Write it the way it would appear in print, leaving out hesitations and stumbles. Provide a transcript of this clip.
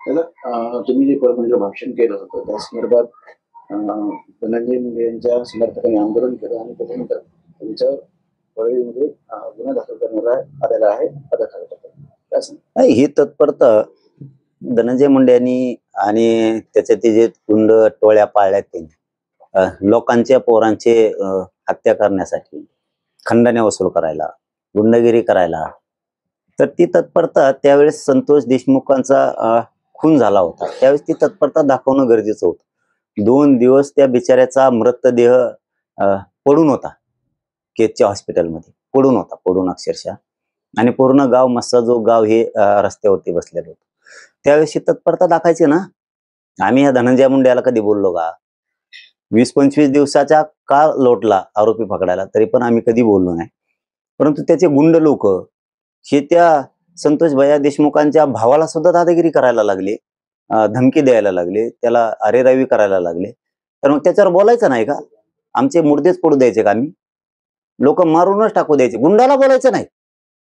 त्याला तुम्ही जे परभणीला भाषण केलं होतं त्या संदर्भात धनंजय मुंडे यांच्या समर्थकांनी आंदोलन केलं आणि त्याच्यानंतर त्यांच्यावर परळीमध्ये गुन्हा दाखल करण्यात आलेला आहे काय सांगा? ही तत्परता धनंजय मुंडे यांनी आणि त्याचे ते जे गुंड टोळ्या पाळल्यात त्यांनी लोकांच्या पोरांचे हत्या करण्यासाठी, खंडने वसूल करायला, गुंडगिरी करायला, तर ती तत्परता त्यावेळेस संतोष देशमुखांचा खून झाला होता त्यावेळेस ती तत्परता दाखवणं गरजेचं होतं. 2 दिवस त्या बिचाऱ्याचा मृतदेह पडून होता केजच्या हॉस्पिटलमध्ये, पडून अक्षरशः, आणि पूर्ण गाव मस्साजो गाव हे रस्त्यावरती बसलेलं होतं. त्यावेळेस तत्परता दाखायची ना. आम्ही या धनंजय मुंडेला कधी बोललो का? 20-25 दिवसाचा काळ लोटला आरोपी पकडायला, तरी पण आम्ही कधी बोललो नाही. परंतु त्याचे गुंड लोक हे त्या संतोष भैया देशमुखांच्या भावाला सुद्धा दादागिरी करायला लागले, धमकी द्यायला लागले, त्याला अरेरावी करायला लागले. तर मग त्याच्यावर बोलायचं नाही का? आमचे मुर्देच पडू द्यायचे का आम्ही? लोक मारूनच टाकू द्यायचे, गुंडाला बोलायचं नाही.